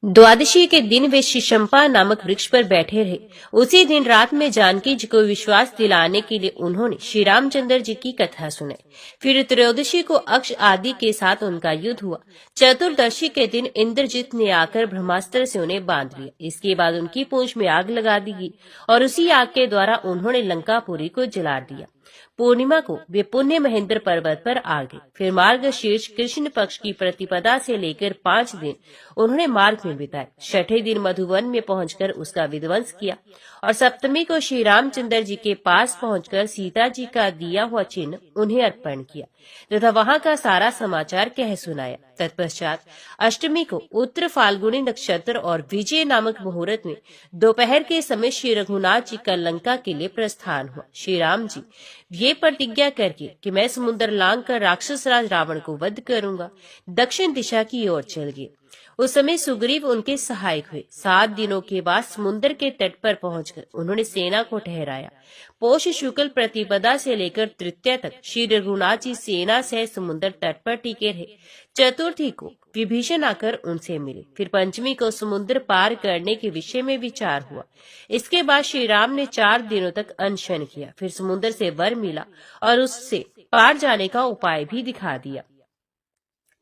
द्वादशी के दिन वे शिशंपा नामक वृक्ष पर बैठे रहे। उसी दिन रात में जानकी जी को विश्वास दिलाने के लिए उन्होंने श्री रामचंद्र जी की कथा सुनाई। फिर त्रयोदशी को अक्ष आदि के साथ उनका युद्ध हुआ। चतुर्दशी के दिन इंद्रजित ने आकर ब्रह्मास्त्र से उन्हें बांध लिया। इसके बाद उनकी पूंछ में आग लगा दी गई और उसी आग के द्वारा उन्होंने लंकापुरी को जला दिया। पूर्णिमा को वे पुण्य महेंद्र पर्वत पर आ गए। फिर मार्गशीर्ष कृष्ण पक्ष की प्रतिपदा से लेकर 5 दिन उन्होंने मार्ग में बिताए। छठे दिन मधुवन में पहुंचकर उसका विध्वंस किया और सप्तमी को श्री रामचंद्र जी के पास पहुंचकर सीता जी का दिया हुआ चिन्ह उन्हें अर्पण किया तथा वहां का सारा समाचार कह सुनाया। तत्पश्चात अष्टमी को उत्तर फाल्गुनी नक्षत्र और विजय नामक मुहूर्त में दोपहर के समय श्री रघुनाथ जी का लंका के लिए प्रस्थान हुआ। श्री राम जी ये प्रतिज्ञा करके कि मैं समुद्र लांग कर राक्षस राज रावण को वध करूंगा, दक्षिण दिशा की ओर चल गए। उस समय सुग्रीव उनके सहायक हुए। 7 दिनों के बाद समुद्र के तट पर पहुंचकर उन्होंने सेना को ठहराया। पौष शुक्ल प्रतिपदा से लेकर तृतीया तक श्री रघुनाथ जी सेना से समुद्र तट पर टिके रहे। चतुर्थी को विभीषण आकर उनसे मिले। फिर पंचमी को समुद्र पार करने के विषय में विचार हुआ। इसके बाद श्री राम ने 4 दिनों तक अनशन किया। फिर समुद्र से वर मिला और उससे पार जाने का उपाय भी दिखा दिया।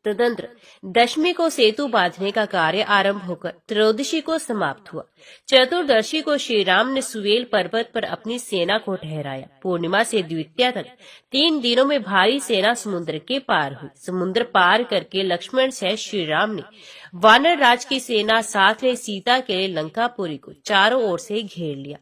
तदंतर दशमी को सेतु बांधने का कार्य आरंभ होकर त्रयोदशी को समाप्त हुआ। चतुर्दशी को श्री राम ने सुवेल पर्वत पर अपनी सेना को ठहराया। पूर्णिमा से द्वितीया तक 3 दिनों में भारी सेना समुद्र के पार हुई। समुद्र पार करके लक्ष्मण सहित श्री राम ने वानर राज की सेना साथ ले सीता के लिए लंकापुरी को चारों ओर से घेर लिया।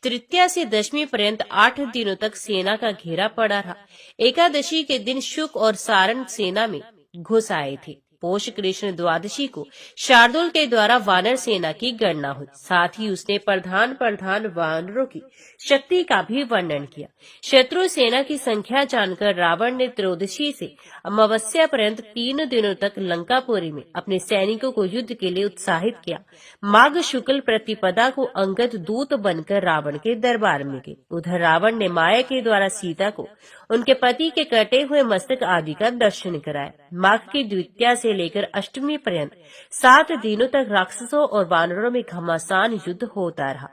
तृतीया से दशमी पर्यंत 8 दिनों तक सेना का घेरा पड़ा रहा। एकादशी के दिन शुक और सारण सेना में घुस आए थे। पोष कृष्ण द्वादशी को शार्दुल के द्वारा वानर सेना की गणना हुई। साथ ही उसने प्रधान वानरों की शक्ति का भी वर्णन किया। शत्रु सेना की संख्या जानकर रावण ने त्रयोदशी से अमावस्या पर्यंत 3 दिनों तक लंकापुरी में अपने सैनिकों को युद्ध के लिए उत्साहित किया। माघ शुक्ल प्रतिपदा को अंगद दूत बनकर रावण के दरबार में गए। उधर रावण ने माया के द्वारा सीता को उनके पति के कटे हुए मस्तक आदि का दर्शन कराया। माघ की द्वितीया से लेकर अष्टमी पर्यंत 7 दिनों तक राक्षसों और वानरों में घमासान युद्ध होता रहा।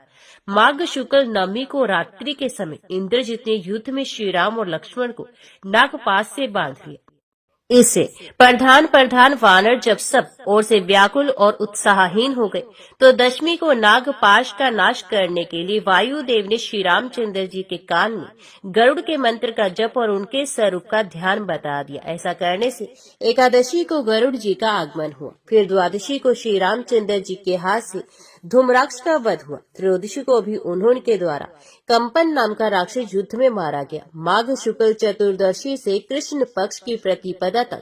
माघ शुक्ल नवमी को रात्रि के समय इंद्रजित ने युद्ध में श्री राम और लक्ष्मण को नागपाश से बांध लिया। इससे प्रधान वानर जब सब ओर से व्याकुल और उत्साहहीन हो गए तो दशमी को नागपाश का नाश करने के लिए वायुदेव ने श्री रामचंद्र जी के कान में गरुड़ के मंत्र का जप और उनके स्वरूप का ध्यान बता दिया। ऐसा करने से एकादशी को गरुड़ जी का आगमन हुआ। फिर द्वादशी को श्री रामचंद्र जी के हाथ से धूम्राक्ष का वध हुआ। त्रयोदशी को भी उन्होंने द्वारा कंपन नाम का राक्षस युद्ध में मारा गया। माघ शुक्ल चतुर्दशी से कृष्ण पक्ष की प्रतिपदा तक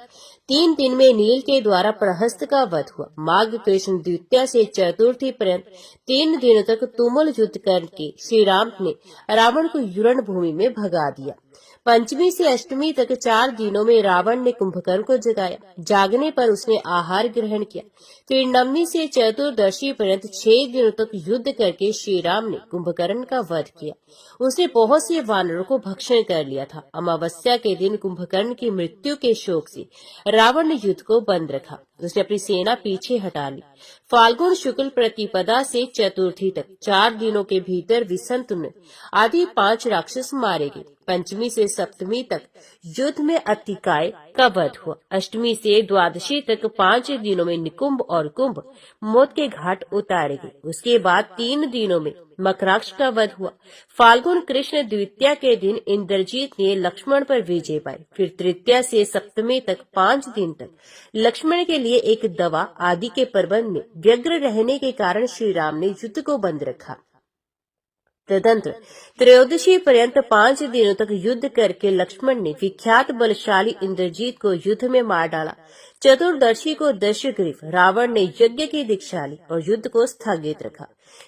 3 दिन में नील के द्वारा प्रहस्त का वध हुआ। माघ कृष्ण द्वितीया से चतुर्थी पर्यंत 3 दिनों तक तुमुल युद्ध करके श्री राम ने रावण को युरण भूमि में भगा दिया। पंचमी से अष्टमी तक 4 दिनों में रावण ने कुंभकर्ण को जगाया। जागने पर उसने आहार ग्रहण किया। फिर नवमी से चतुर्दशी पर्यंत 6 दिनों तक युद्ध करके श्री राम ने कुंभकर्ण का वध किया। उसने बहुत से वानरों को भक्षण कर लिया था। अमावस्या के दिन कुंभकर्ण की मृत्यु के शोक से रावण ने युद्ध को बंद रखा। उसने अपनी सेना पीछे हटा ली। फाल्गुन शुक्ल प्रतिपदा से चतुर्थी तक 4 दिनों के भीतर विसंतुन आदि 5 राक्षस मारे गए। पंचमी से सप्तमी तक युद्ध में अतिकाय का वध हुआ। अष्टमी से द्वादशी तक 5 दिनों में निकुंभ और कुंभ मौत के घाट उतारे गए। उसके बाद 3 दिनों में मकराक्ष का वध हुआ। फाल्गुन कृष्ण द्वितीया के दिन इंद्रजीत ने लक्ष्मण पर विजय पाई। फिर तृतीया से सप्तमी तक 5 दिन तक लक्ष्मण के लिए एक दवा आदि के प्रबंध में व्यग्र रहने के कारण श्री राम ने युद्ध को बंद रखा। तदंतर त्रयोदशी पर्यंत 5 दिनों तक युद्ध करके लक्ष्मण ने विख्यात बलशाली इंद्रजीत को युद्ध में मार डाला। चतुर्दशी को दशग्रीव रावण ने यज्ञ की दीक्षा ली और युद्ध को स्थगित रखा।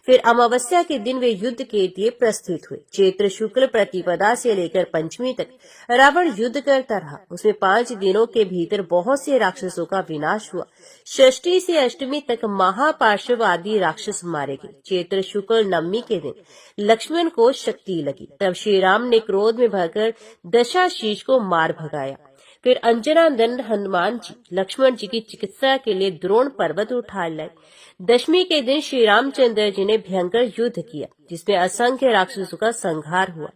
फिर अमावस्या के दिन वे युद्ध के लिए प्रस्तुत हुए। चैत्र शुक्ल प्रतिपदा से लेकर पंचमी तक रावण युद्ध करता रहा। उसमें 5 दिनों के भीतर बहुत से राक्षसों का विनाश हुआ। षष्ठी से अष्टमी तक महापार्श्व आदि राक्षस मारे गए। चैत्र शुक्ल नवमी के दिन लक्ष्मण को शक्ति लगी। तब श्री राम ने क्रोध में भरकर दशाशीष को मार भगाया। फिर अंजना दंड हनुमान जी लक्ष्मण जी की चिकित्सा के लिए द्रोण पर्वत उठा लाए। दशमी के दिन श्री रामचंद्र जी ने भयंकर युद्ध किया, जिसमें असंख्य राक्षसों का संहार हुआ।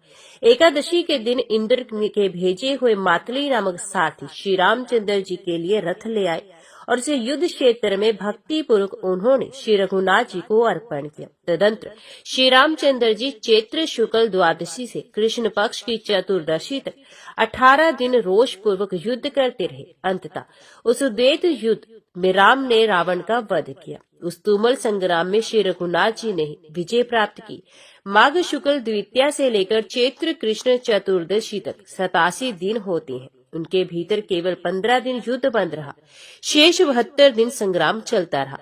एकादशी के दिन इंद्र के भेजे हुए मातली नामक सारथी श्री रामचंद्र जी के लिए रथ ले आए और उसे युद्ध क्षेत्र में भक्ति पूर्वक उन्होंने श्री रघुनाथ जी को अर्पण किया। तदंतर श्री रामचंद्र जी चैत्र शुक्ल द्वादशी से कृष्ण पक्ष की चतुर्दशी तक 18 दिन रोष पूर्वक युद्ध करते रहे। अंततः उस द्वैत युद्ध में राम ने रावण का वध किया। उस तुमुल संग्राम में श्री रघुनाथ जी ने विजय प्राप्त की। माघ शुक्ल द्वितीया से लेकर चैत्र कृष्ण चतुर्दशी तक 87 दिन होते हैं। उनके भीतर केवल 15 दिन युद्ध बंद रहा। शेष 72 दिन संग्राम चलता रहा।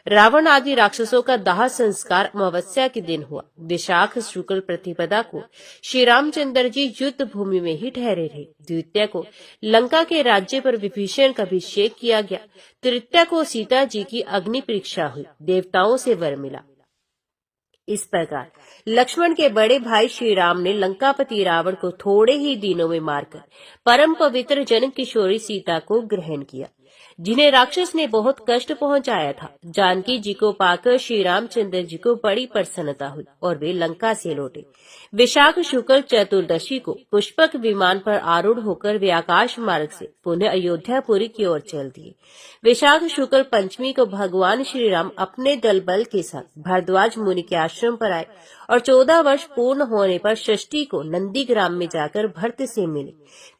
रावण आदि राक्षसों का दाह संस्कार अमावस्या के दिन हुआ। विशाख शुक्ल प्रतिपदा को श्री रामचंद्र जी युद्ध भूमि में ही ठहरे रहे। द्वितीया को लंका के राज्य पर विभीषण का अभिषेक किया गया। तृतीया को सीता जी की अग्नि परीक्षा हुई। देवताओं से वर मिला। इस प्रकार लक्ष्मण के बड़े भाई श्री राम ने लंकापति रावण को थोड़े ही दिनों में मारकर परम पवित्र जनक किशोरी सीता को ग्रहण किया, जिन्हें राक्षस ने बहुत कष्ट पहुंचाया था। जानकी जी को पाकर श्री रामचंद्र जी को बड़ी प्रसन्नता हुई और वे लंका से लौटे। विशाख शुक्ल चतुर्दशी को पुष्पक विमान पर आरूढ़ होकर वे आकाश मार्ग से पुनः अयोध्यापुरी की ओर चल दिए। विशाख शुक्ल पंचमी को भगवान श्री राम अपने दल बल के साथ भारद्वाज मुनि के आश्रम पर आए और 14 वर्ष पूर्ण होने पर षष्ठी को नंदीग्राम में जाकर भरत से मिले।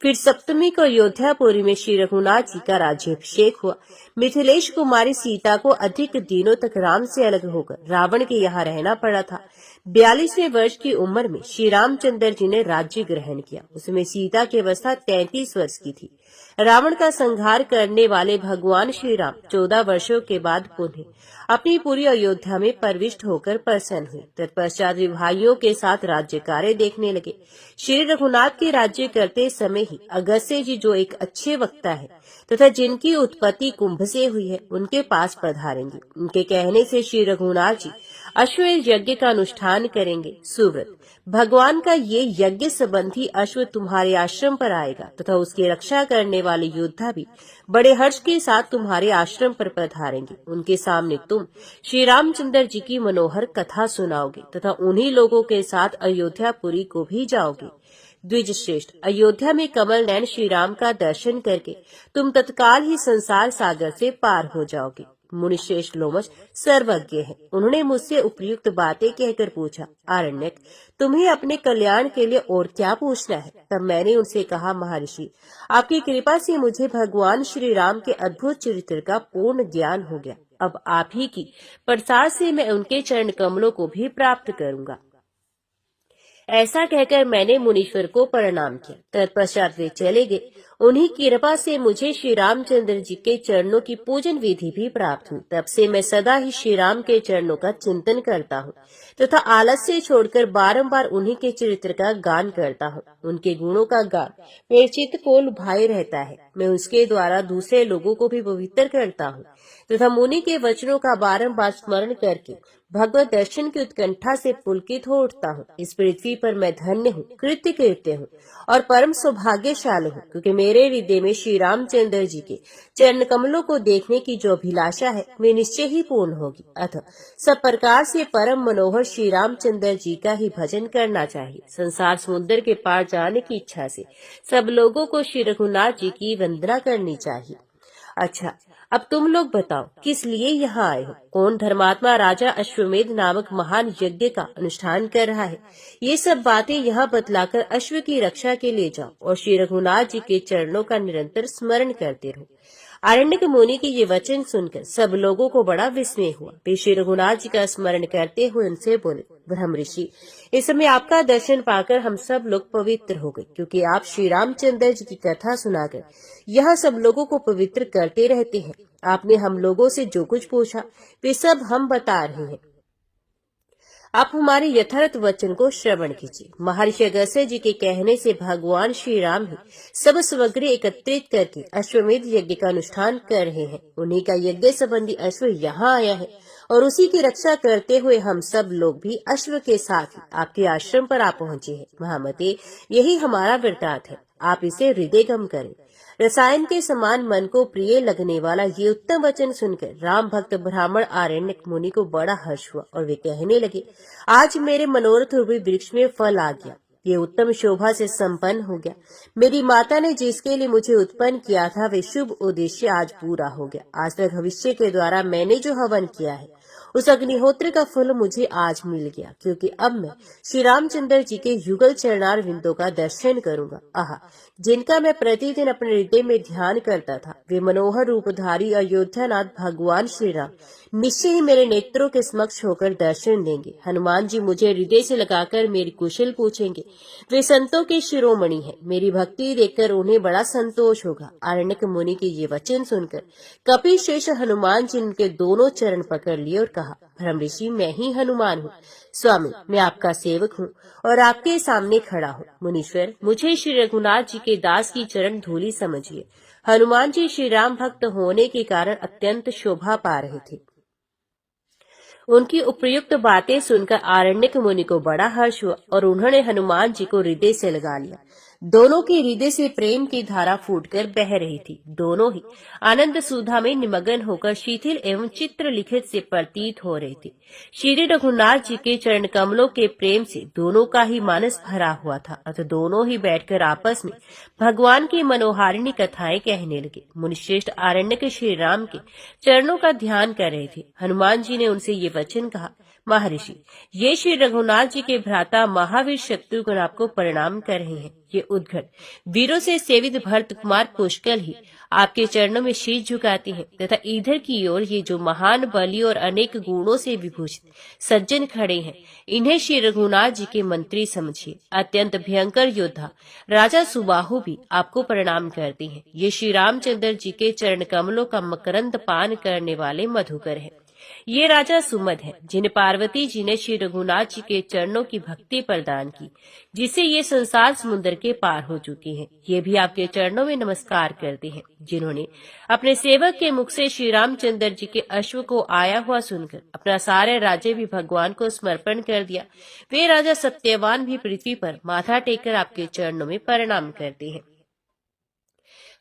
फिर सप्तमी को अयोध्यापुरी में श्री रघुनाथ जी का राज्याभिषेक हुआ। मिथिलेश कुमारी सीता को अधिक दिनों तक राम से अलग होकर रावण के यहाँ रहना पड़ा था। 42वें वर्ष की उम्र में श्री रामचंद्र जी ने राज्य ग्रहण किया। उसमें सीता की अवस्था 33 वर्ष की थी। रावण का संहार करने वाले भगवान श्री राम 14 वर्षों के बाद पुनः अपनी पूरी अयोध्या में प्रविष्ट होकर प्रसन्न हुए। तत्पश्चात भाइयों के साथ राज्य कार्य देखने लगे। श्री रघुनाथ के राज्य करते समय ही अगस्त्य जी, जो एक अच्छे वक्ता है तथा जिनकी उत्पत्ति कुंभ से हुई है, उनके पास पधारेंगे। उनके कहने से श्री रघुनाथ जी अश्वमेध यज्ञ का अनुष्ठान करेंगे। सुव्रत, भगवान का ये यज्ञ संबंधी अश्व तुम्हारे आश्रम पर आएगा तथा उसकी रक्षा करने वाले योद्धा भी बड़े हर्ष के साथ तुम्हारे आश्रम पर पधारेंगे। उनके सामने तुम श्री रामचंद्र जी की मनोहर कथा सुनाओगे तथा उन्हीं लोगों के साथ अयोध्यापुरी को भी जाओगे। द्विज श्रेष्ठ, अयोध्या में कमल नयन श्री राम का दर्शन करके तुम तत्काल ही संसार सागर से पार हो जाओगे। मुनिश्रेष्ठ लोमश सर्वज्ञ है। उन्होंने मुझसे उपयुक्त बातें कहकर पूछा, आरण्यक, तुम्हें अपने कल्याण के लिए और क्या पूछना है? तब मैंने उनसे कहा, महर्षि, आपकी कृपा से मुझे भगवान श्री राम के अद्भुत चरित्र का पूर्ण ज्ञान हो गया। अब आप ही की प्रसाद से मैं उनके चरण कमलों को भी प्राप्त करूंगा। ऐसा कहकर मैंने मुनीश्वर को प्रणाम किया। तत्पश्चात वे चले गए। उन्हीं की कृपा से मुझे श्री रामचंद्र जी के चरणों की पूजन विधि भी प्राप्त हुई। तब से मैं सदा ही श्री राम के चरणों का चिंतन करता हूँ तथा आलस्य छोड़कर बारंबार उन्हीं के चरित्र का गान करता हूँ। उनके गुणों का गान मेरे चित्त को लुभाए रहता है। मैं उसके द्वारा दूसरे लोगों को भी पवित्र करता हूँ। तथा मुनि के वचनों का बारंबार स्मरण करके भगवत दर्शन की उत्कंठा से पुलकित हो उठता हूँ। इस पृथ्वी पर मैं धन्य हूँ, कृत्य कृत्य हूँ और परम सौभाग्यशाली हूँ, क्योंकि मेरे हृदय में श्री रामचंद्र जी के चरण कमलों को देखने की जो अभिलाषा है वे निश्चय ही पूर्ण होगी। अतः सब प्रकार से परम मनोहर श्री रामचंद्र जी का ही भजन करना चाहिए। संसार समुद्र के पार जाने की इच्छा से सब लोगों को श्री रघुनाथ जी की वंदना करनी चाहिए। अच्छा, अब तुम लोग बताओ किस लिए यहाँ आए हो? कौन धर्मात्मा राजा अश्वमेध नामक महान यज्ञ का अनुष्ठान कर रहा है? ये सब बातें यहाँ बतलाकर अश्व की रक्षा के लिए जाओ और श्री रघुनाथ जी के चरणों का निरंतर स्मरण करते रहो। आरण्यक मुनि के ये वचन सुनकर सब लोगों को बड़ा विस्मय हुआ। वे श्री रघुनाथ जी का स्मरण करते हुए उनसे बोले, ब्रह्म ऋषि, इस समय आपका दर्शन पाकर हम सब लोग पवित्र हो गए, क्योंकि आप श्री रामचंद्र जी की कथा सुनाकर यहाँ सब लोगों को पवित्र करते रहते हैं। आपने हम लोगों से जो कुछ पूछा वे सब हम बता रहे हैं। आप हमारे यथार्थ वचन को श्रवण कीजिए। महर्षि अगस्त्य जी के कहने से भगवान श्री राम ही सब सामग्री एकत्रित करके अश्वमेध यज्ञ का अनुष्ठान कर रहे हैं। उन्हीं का यज्ञ संबंधी अश्व यहाँ आया है और उसी की रक्षा करते हुए हम सब लोग भी अश्व के साथ ही आपके आश्रम पर आ पहुँचे हैं। महामते, यही हमारा वृत्तांत है, आप इसे हृदयगम करें। रसायन के समान मन को प्रिय लगने वाला ये उत्तम वचन सुनकर राम भक्त ब्राह्मण आरण्यक मुनि को बड़ा हर्ष हुआ और वे कहने लगे, आज मेरे मनोरथ रूपी वृक्ष में फल आ गया, ये उत्तम शोभा से संपन्न हो गया। मेरी माता ने जिसके लिए मुझे उत्पन्न किया था वे शुभ उद्देश्य आज पूरा हो गया। आज तक भविष्य के द्वारा मैंने जो हवन किया है उस अग्निहोत्र का फल मुझे आज मिल गया, क्योंकि अब मैं श्री रामचंद्र जी के युगल चरणार विंदों का दर्शन करूंगा। आहा, जिनका मैं प्रतिदिन अपने हृदय में ध्यान करता था वे मनोहर रूपधारी अयोध्यानाथ भगवान श्री राम निश्चय ही मेरे नेत्रों के समक्ष होकर दर्शन देंगे। हनुमान जी मुझे हृदय से लगाकर मेरी कुशल पूछेंगे। वे संतों के शिरोमणि हैं, मेरी भक्ति देखकर उन्हें बड़ा संतोष होगा। आरण्यक मुनि के ये वचन सुनकर कपिल शेष हनुमान जी उनके दोनों चरण पकड़ लिए और कहा, ब्रह्म ऋषि, मैं ही हनुमान हूँ। स्वामी, मैं आपका सेवक हूँ और आपके सामने खड़ा हूँ। मुनीश्वर, मुझे श्री रघुनाथ जी के दास की चरण धूलि समझिए। हनुमान जी श्री राम भक्त होने के कारण अत्यंत शोभा पा रहे थे। उनकी उपयुक्त बातें सुनकर आरण्यक मुनि को बड़ा हर्ष हुआ और उन्होंने हनुमान जी को हृदय से लगा लिया। दोनों के हृदय से प्रेम की धारा फूटकर बह रही थी। दोनों ही आनंद सुधा में निमग्न होकर शिथिल एवं चित्र लिखित से प्रतीत हो रहे थे। श्री रघुनाथ जी के चरण कमलों के प्रेम से दोनों का ही मानस भरा हुआ था। अतः दोनों ही बैठकर आपस में भगवान की मनोहारिणी कथाएं कहने लगे। मुनिश्रेष्ठ आरण्यक श्री राम के चरणों का ध्यान कर रहे थे। हनुमान जी ने उनसे ये वचन कहा, महर्षि, ये श्री रघुनाथ जी के भ्राता महावीर शत्रुघ्न आपको प्रणाम कर रहे हैं। ये उद्घट वीरों से सेवित भरत कुमार पुष्कल ही आपके चरणों में शीश झुकाते हैं तथा इधर की ओर ये जो महान बली और अनेक गुणों से विभूषित सज्जन खड़े हैं, इन्हें श्री रघुनाथ जी के मंत्री समझिए। अत्यंत भयंकर योद्धा राजा सुबाहु भी आपको प्रणाम करते हैं। ये श्री रामचंद्र जी के चरण कमलों का मकरंद पान करने वाले मधुकर हैं। ये राजा सुमद है जिन्हें पार्वती जी ने श्री रघुनाथ जी के चरणों की भक्ति प्रदान की, जिससे ये संसार समुद्र के पार हो चुके हैं। ये भी आपके चरणों में नमस्कार करते हैं। जिन्होंने अपने सेवक के मुख से श्री रामचंद्र जी के अश्व को आया हुआ सुनकर अपना सारे राज्य भी भगवान को समर्पण कर दिया, वे राजा सत्यवान भी पृथ्वी पर माथा टेककर आपके चरणों में प्रणाम करते हैं।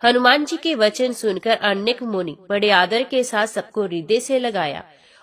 हनुमान जी के वचन सुनकर अनेक मुनि बड़े आदर के साथ सबको हृदय से लगाया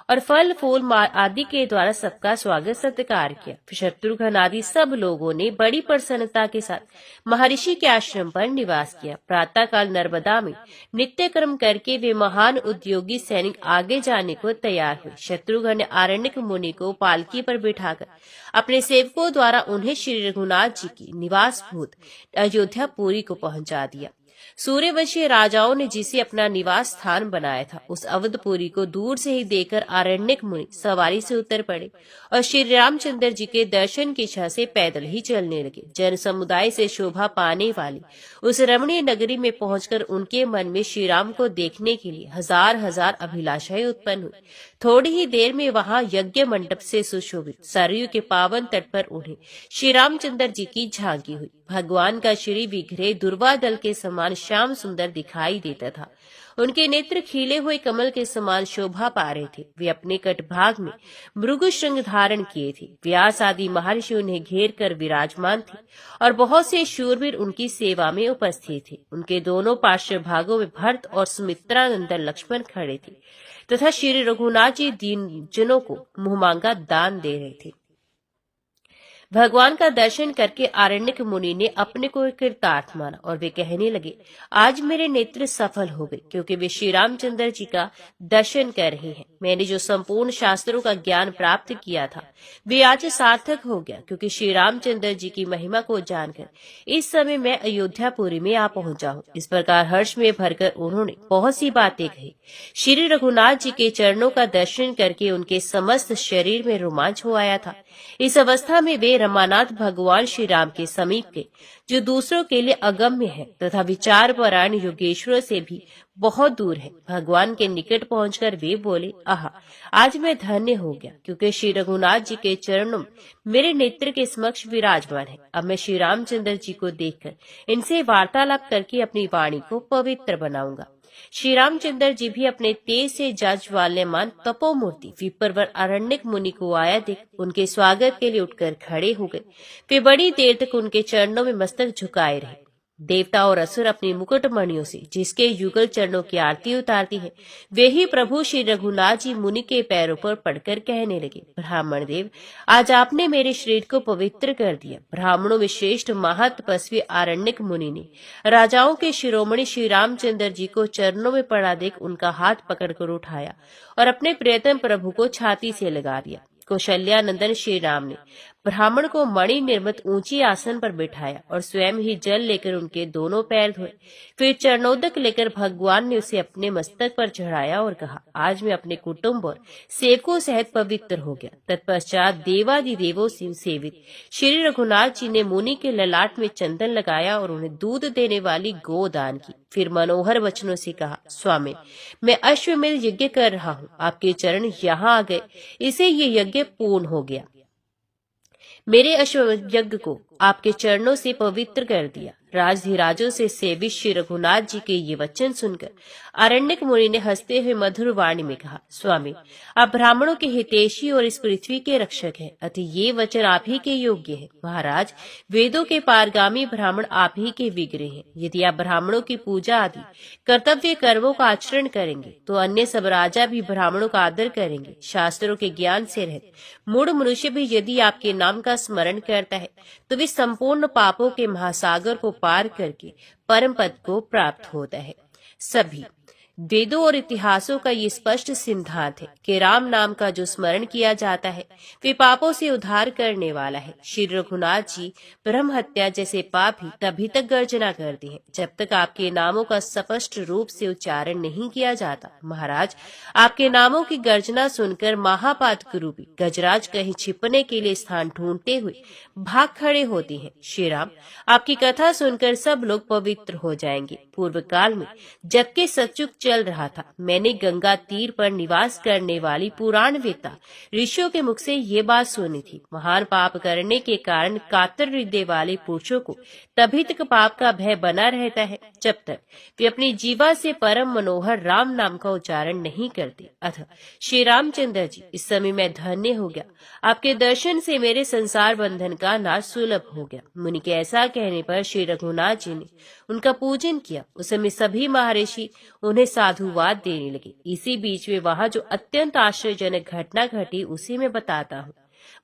और फल फूल आदि के द्वारा सबका स्वागत सत्कार किया। शत्रुघ्न आदि सब लोगों ने बड़ी प्रसन्नता के साथ महर्षि के आश्रम पर निवास किया। प्रातः काल नर्मदा में नित्य कर्म करके वे महान उद्योगी सैनिक आगे जाने को तैयार हुए। शत्रुघ्न ने आरण्यक मुनि को पालकी पर बिठाकर अपने सेवकों द्वारा उन्हें श्री रघुनाथ जी की निवास भूत अयोध्यापुरी को पहुंचा दिया। सूर्यवंशी राजाओं ने जिसे अपना निवास स्थान बनाया था, उस अवधपुरी को दूर से ही देखकर आरण्यक मुनि सवारी से उतर पड़े और श्री रामचंद्र जी के दर्शन की इच्छा से पैदल ही चलने लगे। जन समुदाय से शोभा पाने वाली उस रमणीय नगरी में पहुंचकर उनके मन में श्री राम को देखने के लिए हजार हजार अभिलाषाएं उत्पन्न हुई। थोड़ी ही देर में वहां यज्ञ मंडप से सुशोभित सरयू के पावन तट पर उन्हें श्री रामचंद्र जी की झांकी हुई। भगवान का श्री विग्रह दुर्वा दल के समान समान श्याम सुंदर दिखाई देता था। उनके नेत्र खिले हुए कमल के समान शोभा पा रहे थे। वे अपने कटभाग में मृग श्रृंग धारण किए थे। व्यास आदि महर्षि उन्हें घेर कर विराजमान थे और बहुत से शूरवीर उनकी सेवा में उपस्थित थे। उनके दोनों पार्श्व भागों में भरत और सुमित्रा नंदन लक्ष्मण खड़े थे तथा श्री रघुनाथ जी दीन जनों को मुंहमांगा दान दे रहे थे। भगवान का दर्शन करके आरण्यक मुनि ने अपने को कृतार्थ माना और वे कहने लगे, आज मेरे नेत्र सफल हो गए, क्योंकि वे श्री रामचंद्र जी का दर्शन कर रहे हैं। मैंने जो संपूर्ण शास्त्रों का ज्ञान प्राप्त किया था वे आज सार्थक हो गया, क्योंकि श्री रामचंद्र जी की महिमा को जानकर इस समय मैं अयोध्यापुरी में आ पहुंचा हूँ। इस प्रकार हर्ष में भरकर उन्होंने बहुत सी बातें कही। श्री रघुनाथ जी के चरणों का दर्शन करके उनके समस्त शरीर में रोमांच हो आया था। इस अवस्था में वे रमानाथ भगवान श्री राम के समीप के, जो दूसरों के लिए अगम्य है तथा विचार परायण योगेश्वर से भी बहुत दूर है, भगवान के निकट पहुंचकर वे बोले, आहा, आज मैं धन्य हो गया, क्योंकि श्री रघुनाथ जी के चरणों मेरे नेत्र के समक्ष विराजमान है। अब मैं श्री रामचंद्र जी को देखकर इनसे वार्तालाप करके अपनी वाणी को पवित्र बनाऊंगा। श्री रामचंद्र जी भी अपने तेज से जाज्वल्यमान तपोमूर्ति विप्रवर अरण्यक मुनि को आया देख उनके स्वागत के लिए उठकर खड़े हो गए। वे बड़ी देर तक उनके चरणों में मस्तक झुकाए रहे। देवता और असुर अपनी मुकुटमणियों से जिसके युगल चरणों की आरती उतारती है, वे ही प्रभु श्री रघुनाथ जी मुनि के पैरों पर पड़कर कहने लगे, ब्राह्मण देव, आज आपने मेरे शरीर को पवित्र कर दिया। ब्राह्मणों में श्रेष्ठ महातपस्वी आरण्यक मुनि ने राजाओं के शिरोमणि श्री रामचंद्र जी को चरणों में पड़ा देख उनका हाथ पकड़कर उठाया और अपने प्रियतम प्रभु को छाती से लगा दिया। कौशल्यानंदन श्री राम ने ब्राह्मण को मणि निर्मित ऊंची आसन पर बिठाया और स्वयं ही जल लेकर उनके दोनों पैर धोए। फिर चरणोदक लेकर भगवान ने उसे अपने मस्तक पर चढ़ाया और कहा, आज मैं अपने कुटुंब और सेवकों सहित पवित्र हो गया। तत्पश्चात देवादिदेवों से सेवित श्री रघुनाथ जी ने मुनि के ललाट में चंदन लगाया और उन्हें दूध देने वाली गो दान की। फिर मनोहर वचनों से कहा, स्वामी, मैं अश्वमेध यज्ञ कर रहा हूँ, आपके चरण यहाँ आ गए, इसे ये यज्ञ पूर्ण हो गया। मेरे अश्वमेध यज्ञ को आपके चरणों से पवित्र कर दिया। राजधिराजों से सेवित श्री रघुनाथ जी के ये वचन सुनकर आरण्यक मुनि ने हंसते हुए मधुर वाणी में कहा, स्वामी, आप ब्राह्मणों के हितैषी और इस पृथ्वी के रक्षक हैं, अतः ये वचन आप ही के योग्य है। महाराज, वेदों के पारगामी ब्राह्मण आप ही के विग्रह हैं। यदि आप ब्राह्मणों की पूजा आदि कर्तव्य कर्मों का आचरण करेंगे तो अन्य सब राजा भी ब्राह्मणों का आदर करेंगे। शास्त्रों के ज्ञान से रहित मूढ़ मनुष्य भी यदि आपके नाम का स्मरण करता है तो वे संपूर्ण पापों के महासागर को पार करके परम पद को प्राप्त होता है। सभी वेदों और इतिहासों का ये स्पष्ट सिद्धांत है कि राम नाम का जो स्मरण किया जाता है वे पापों से उद्धार करने वाला है। श्री रघुनाथ जी ब्रह्म हत्या जैसे पाप ही तभी तक गर्जना करते हैं जब तक आपके नामों का स्पष्ट रूप से उच्चारण नहीं किया जाता। महाराज, आपके नामों की गर्जना सुनकर महापातक रूपी गजराज कहीं छिपने के लिए स्थान ढूंढते हुए भाग खड़े होते हैं। श्री राम, आपकी कथा सुनकर सब लोग पवित्र हो जाएंगे। पूर्व काल में जग के सचुग चल रहा था, मैंने गंगा तीर पर निवास करने वाली पुराण वेता ऋषियों के मुख से ये बात सुनी थी। महान पाप करने के कारण कातर हृदय वाले पुरुषों को तभी तक पाप का भय बना रहता है जब तक वे अपनी जीवा से परम मनोहर राम नाम का उच्चारण नहीं करते। अतः श्री रामचंद्र जी, इस समय मैं धन्य हो गया। आपके दर्शन से मेरे संसार बंधन का नाश सुलभ हो गया। मुनि के ऐसा कहने पर श्री रघुनाथ जी ने उनका पूजन किया। उस समय सभी महर्षि उन्हें साधुवाद देने लगे। इसी बीच में वहाँ जो अत्यंत आश्चर्यजनक घटना घटी उसे मैं बताता हूँ।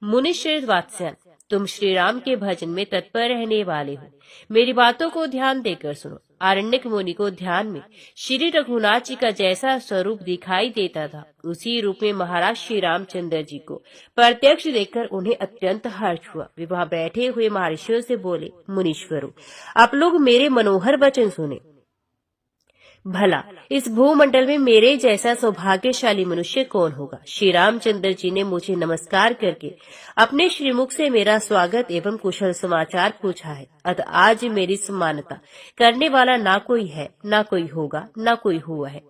मुनिश्री वात्स्यन, तुम श्री राम के भजन में तत्पर रहने वाले हो, मेरी बातों को ध्यान देकर सुनो। आरण्यक मुनि को ध्यान में श्री रघुनाथ जी का जैसा स्वरूप दिखाई देता था उसी रूप में महाराज श्री रामचंद्र जी को प्रत्यक्ष देखकर उन्हें अत्यंत हर्ष हुआ। वे वहाँ बैठे हुए महर्षियों से बोले, मुनीश्वरों, आप लोग मेरे मनोहर वचन सुने। भला इस भूमंडल में मेरे जैसा सौभाग्यशाली मनुष्य कौन होगा। श्री रामचंद्र जी ने मुझे नमस्कार करके अपने श्रीमुख से मेरा स्वागत एवं कुशल समाचार पूछा है। अतः आज मेरी समानता करने वाला ना कोई है, ना कोई होगा, ना कोई हुआ है।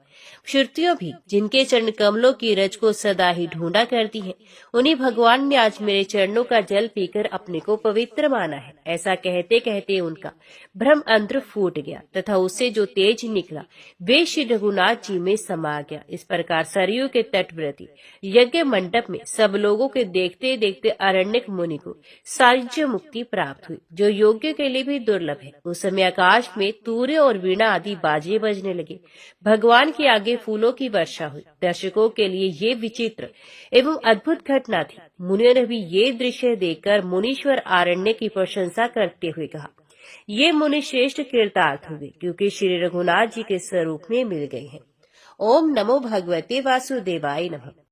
श्रुतियों भी जिनके चरण कमलों की रज को सदा ही ढूंढा करती हैं, उन्हीं भगवान ने आज मेरे चरणों का जल पीकर अपने को पवित्र माना है। ऐसा कहते कहते उनका ब्रह्म अंतर फूट गया तथा उससे जो तेज निकला वे श्री रघुनाथ जी में समा गया। इस प्रकार सरयू के तटवर्ती यज्ञ मंडप में सब लोगों के देखते देखते अरण्यक मुनि को सायुज्य मुक्ति प्राप्त हुई, जो योग्य के लिए भी दुर्लभ है। उस समय आकाश में तूर्य और वीणा आदि बाजे बजने लगे। भगवान के आगे फूलों की वर्षा हुई। दर्शकों के लिए ये विचित्र एवं अद्भुत घटना थी। मुनियों ने भी ये दृश्य देखकर मुनीश्वर आरण्य की प्रशंसा करते हुए कहा, ये मुनि श्रेष्ठ कृतार्थ हुए, क्योंकि श्री रघुनाथ जी के स्वरूप में मिल गए हैं। ओम नमो भगवते वासुदेवाय नमः।